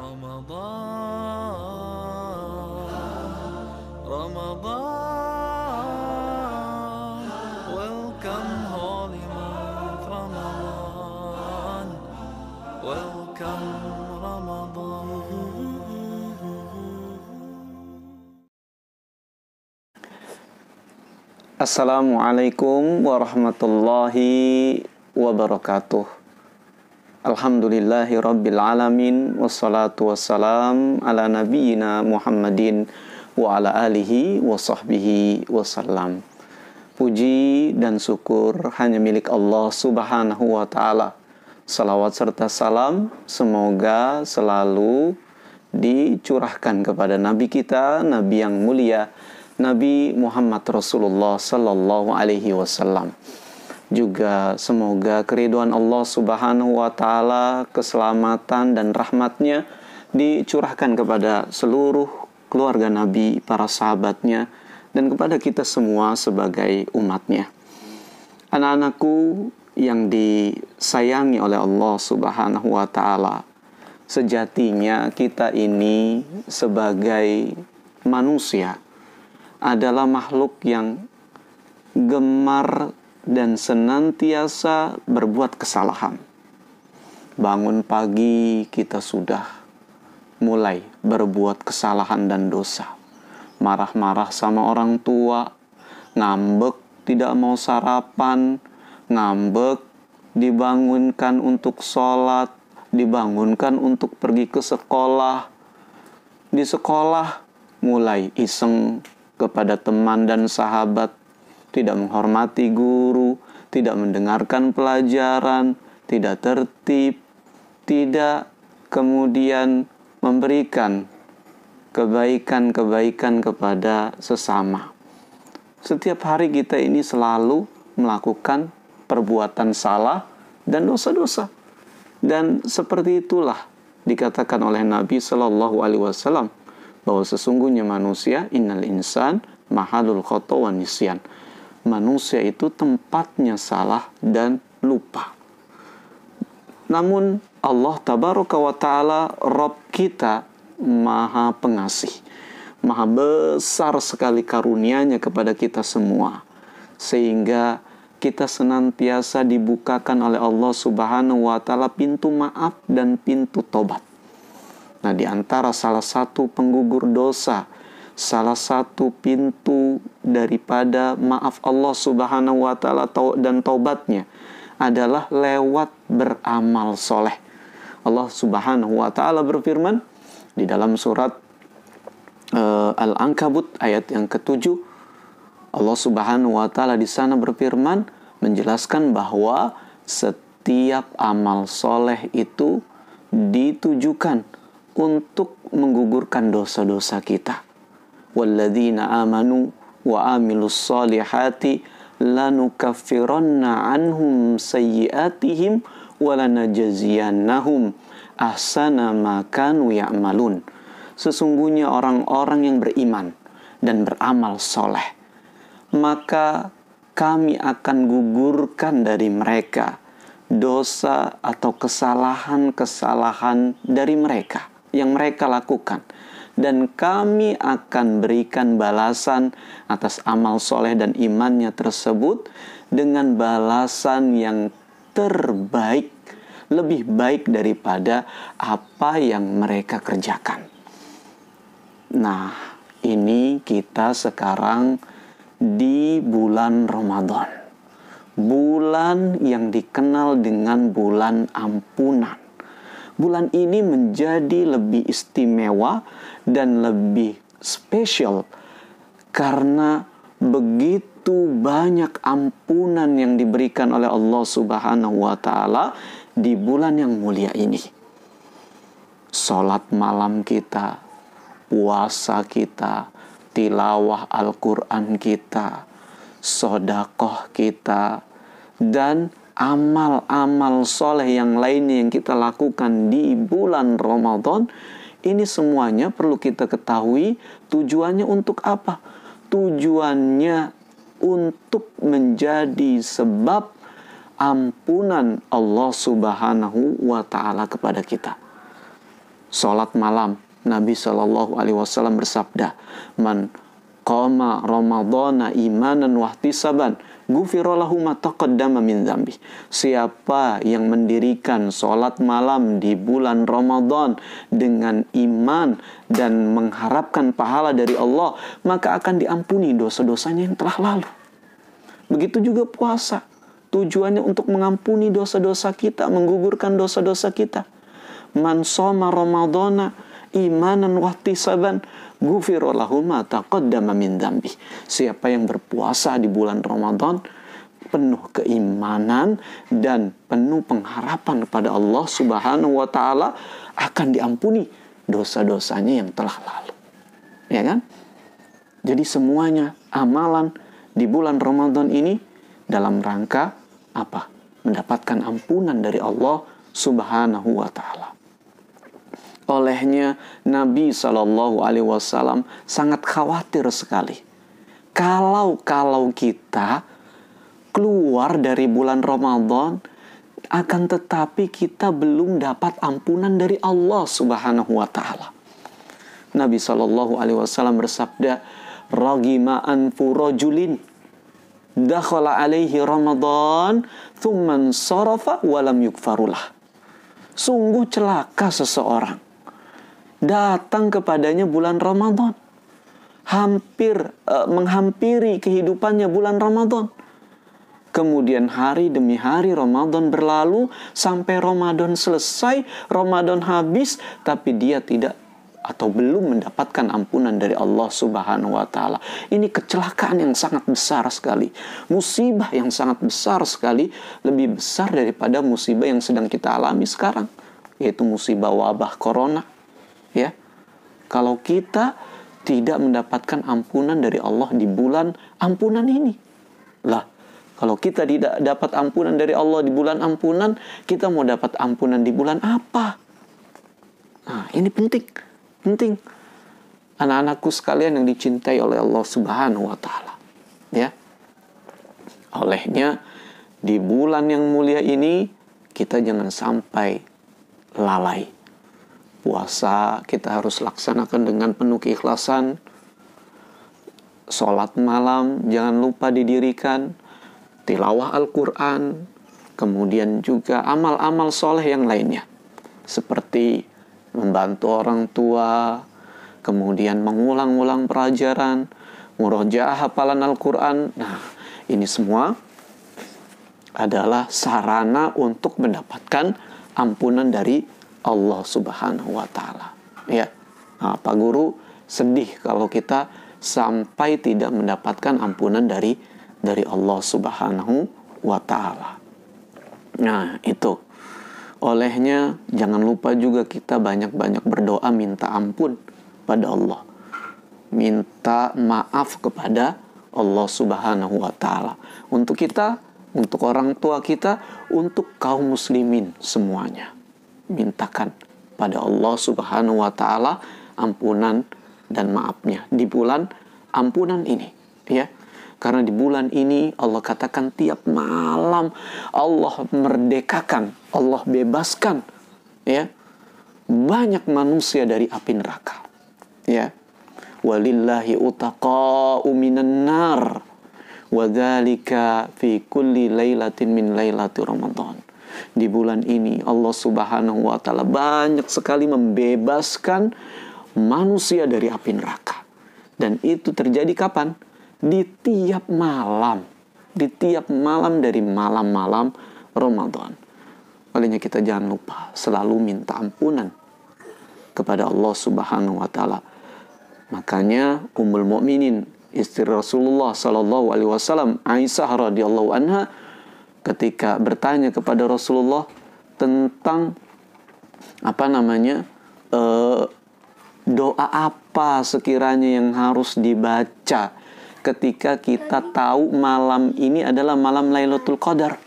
Ramadan, Ramadan, welcome holy month Ramadan, welcome Ramadan. Assalamualaikum warahmatullahi wabarakatuh. Alhamdulillahi rabbil alamin, wassalatu wassalam ala nabiyyina Muhammadin wa ala alihi wa sahbihi wasallam. Puji dan syukur hanya milik Allah subhanahu wa ta'ala. Salawat serta salam semoga selalu dicurahkan kepada Nabi kita, Nabi yang mulia, Nabi Muhammad Rasulullah Sallallahu Alaihi Wasallam. Juga semoga keridhaan Allah Subhanahu Wa Taala, keselamatan dan rahmatnya dicurahkan kepada seluruh keluarga Nabi, para sahabatnya, dan kepada kita semua sebagai umatnya. Anak-anakku yang disayangi oleh Allah Subhanahu Wa Taala, sejatinya kita ini sebagai manusia adalah makhluk yang gemar dan senantiasa berbuat kesalahan. Bangun pagi kita sudah mulai berbuat kesalahan dan dosa. Marah-marah sama orang tua, ngambek tidak mau sarapan, ngambek dibangunkan untuk sholat, dibangunkan untuk pergi ke sekolah. Di sekolah mulai iseng kepada teman dan sahabat, tidak menghormati guru, tidak mendengarkan pelajaran, tidak tertib, tidak kemudian memberikan kebaikan-kebaikan kepada sesama. Setiap hari kita ini selalu melakukan perbuatan salah dan dosa-dosa. Dan seperti itulah dikatakan oleh Nabi Sallallahu Alaihi Wasallam bahwa sesungguhnya manusia, innal insan mahalul khata' wan nisyan. Manusia itu tempatnya salah dan lupa. Namun Allah Tabaraka wa Ta'ala, Rabb kita, Maha Pengasih, Maha besar sekali karunia-Nya kepada kita semua, sehingga kita senantiasa dibukakan oleh Allah Subhanahu wa Ta'ala pintu maaf dan pintu tobat. Nah, di antara salah satu penggugur dosa, salah satu pintu daripada maaf Allah Subhanahu wa Ta'ala dan taubatnya adalah lewat beramal soleh. Allah Subhanahu wa Ta'ala berfirman di dalam surat Al-Ankabut ayat yang ke-7. Allah Subhanahu wa Ta'ala di sana berfirman menjelaskan bahwa setiap amal soleh itu ditujukan untuk menggugurkan dosa-dosa kita. Walladzina amanu wa amilus solihati lanukaffiranna anhum sayyiatihim walanajziyannahum ahsana ma kanu ya'malun. Sesungguhnya orang-orang yang beriman dan beramal soleh, maka kami akan gugurkan dari mereka dosa atau kesalahan-kesalahan dari mereka yang mereka lakukan, dan kami akan berikan balasan atas amal soleh dan imannya tersebut dengan balasan yang terbaik, lebih baik daripada apa yang mereka kerjakan. Nah, ini kita sekarang di bulan Ramadan, bulan yang dikenal dengan bulan ampunan. Bulan ini menjadi lebih istimewa dan lebih spesial karena begitu banyak ampunan yang diberikan oleh Allah Subhanahu wa Ta'ala di bulan yang mulia ini. Salat malam kita, puasa kita, tilawah Al-Quran kita, sedekah kita, dan amal-amal soleh yang lainnya yang kita lakukan di bulan Ramadan, ini semuanya perlu kita ketahui tujuannya untuk apa? Tujuannya untuk menjadi sebab ampunan Allah Subhanahu wa Ta'ala kepada kita. Salat malam, Nabi Shallallahu Alaihi Wasallam bersabda, "Man qama Ramadhana imanan wahtisaban, ghufira lahu ma taqaddama min dzambi." Siapa yang mendirikan salat malam di bulan Ramadan dengan iman dan mengharapkan pahala dari Allah, maka akan diampuni dosa-dosanya yang telah lalu. Begitu juga puasa, tujuannya untuk mengampuni dosa-dosa kita, menggugurkan dosa-dosa kita. Man shoma Ramadhana imanan wahtisaban, ghufira lahu ma taqaddama min dzambi. Siapa yang berpuasa di bulan Ramadan penuh keimanan dan penuh pengharapan kepada Allah Subhanahu wa taala, akan diampuni dosa-dosanya yang telah lalu. Ya kan? Jadi semuanya amalan di bulan Ramadan ini dalam rangka apa? Mendapatkan ampunan dari Allah Subhanahu wa taala. Olehnya Nabi Shallallahu Alaihi Wasallam sangat khawatir sekali kalau kita keluar dari bulan Ramadan, akan tetapi kita belum dapat ampunan dari Allah Subhanahu wa taala. Nabi Shallallahu Alaihi Wasallam bersabda, "Ragima anfu rajulin dakhala alaihi Ramadan thumman sarafa walam yukfarulah." Sungguh celaka seseorang datang kepadanya bulan Ramadan, menghampiri kehidupannya bulan Ramadan. Kemudian hari demi hari Ramadan berlalu sampai Ramadan selesai, Ramadan habis, tapi dia tidak atau belum mendapatkan ampunan dari Allah Subhanahu wa taala. Ini kecelakaan yang sangat besar sekali, musibah yang sangat besar sekali, lebih besar daripada musibah yang sedang kita alami sekarang, yaitu musibah wabah corona. Ya, kalau kita tidak mendapatkan ampunan dari Allah di bulan ampunan ini, lah, kalau kita tidak dapat ampunan dari Allah di bulan ampunan, kita mau dapat ampunan di bulan apa? Nah, ini penting. Anak-anakku sekalian yang dicintai oleh Allah Subhanahu wa taala. Ya. Olehnya di bulan yang mulia ini kita jangan sampai lalai. Puasa kita harus laksanakan dengan penuh keikhlasan. Sholat malam jangan lupa didirikan. Tilawah Al-Quran. Kemudian juga amal-amal soleh yang lainnya. Seperti membantu orang tua. Kemudian mengulang-ulang pelajaran. Murojaah hafalan Al-Quran. Nah, ini semua adalah sarana untuk mendapatkan ampunan dari Allah Subhanahu wa taala. Ya. Nah, Pak Guru sedih kalau kita sampai tidak mendapatkan ampunan dari Allah Subhanahu wa taala. Nah, itu. Olehnya jangan lupa juga kita banyak-banyak berdoa minta ampun pada Allah. Minta maaf kepada Allah Subhanahu wa taala. Untuk kita, untuk orang tua kita, untuk kaum muslimin semuanya. Mintakan pada Allah Subhanahu wa taala ampunan dan maafnya di bulan ampunan ini, ya. Karena di bulan ini Allah katakan tiap malam Allah merdekakan, Allah bebaskan, ya, banyak manusia dari api neraka, ya. Walillahi utaqa'u minan nar wa dzalika fi kulli lailatin min lailati Ramadan. Di bulan ini Allah Subhanahu wa taala banyak sekali membebaskan manusia dari api neraka. Dan itu terjadi kapan? Di tiap malam. Di tiap malam dari malam-malam Ramadan. Olehnya kita jangan lupa selalu minta ampunan kepada Allah Subhanahu wa taala. Makanya Ummul Mukminin, istri Rasulullah sallallahu alaihi wasallam, Aisyah radhiyallahu anha, ketika bertanya kepada Rasulullah tentang doa apa sekiranya yang harus dibaca ketika kita tahu malam ini adalah malam Lailatul Qadar.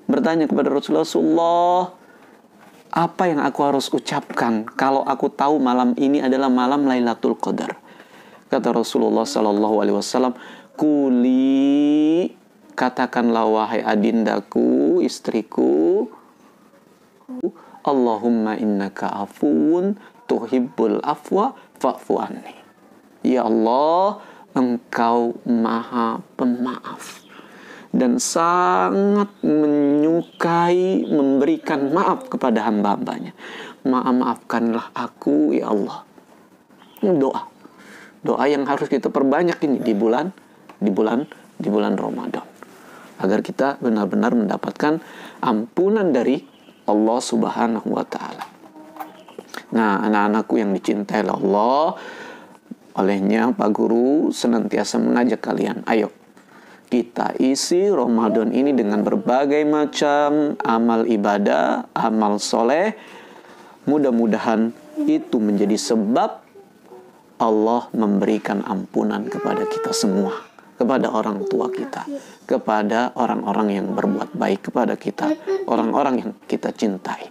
Bertanya kepada Rasulullah, apa yang aku harus ucapkan kalau aku tahu malam ini adalah malam Lailatul Qadar? Kata Rasulullah sallallahu alaihi wasallam, "Kuli, katakanlah wahai adindaku, istriku, Allahumma innaka afuwun tuhibbul afwa fa'fu anni. Ya Allah, Engkau maha pemaaf dan sangat menyukai memberikan maaf kepada hamba-hambanya. Maafkanlah aku ya Allah. Doa yang harus kita perbanyak ini di bulan Ramadan, agar kita benar-benar mendapatkan ampunan dari Allah Subhanahu wa Ta'ala. Nah, anak-anakku yang dicintai Allah, olehnya Pak Guru senantiasa mengajak kalian, ayo kita isi Ramadan ini dengan berbagai macam amal ibadah, amal soleh. Mudah-mudahan itu menjadi sebab Allah memberikan ampunan kepada kita semua, kepada orang tua kita, kepada orang-orang yang berbuat baik kepada kita, orang-orang yang kita cintai.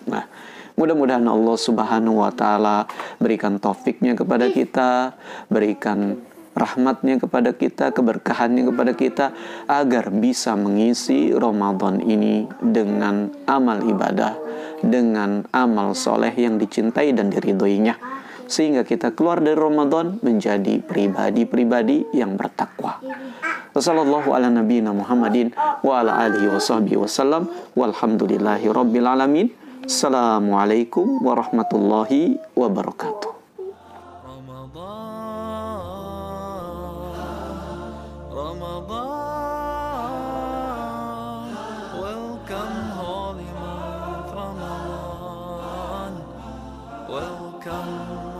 Nah, mudah-mudahan Allah Subhanahu wa Ta'ala berikan taufiknya kepada kita, berikan rahmatnya kepada kita, keberkahannya kepada kita, agar bisa mengisi Ramadan ini dengan amal ibadah, dengan amal soleh yang dicintai dan diridhoinya, sehingga kita keluar dari Ramadan menjadi pribadi-pribadi yang bertakwa. Wassallallahu ala nabiyina Muhammadin wa ala alihi wa sahbihi wasallam walhamdulillahi rabbil alamin. Assalamualaikum warahmatullahi wabarakatuh. Ramadan, welcome holy month Ramadan, welcome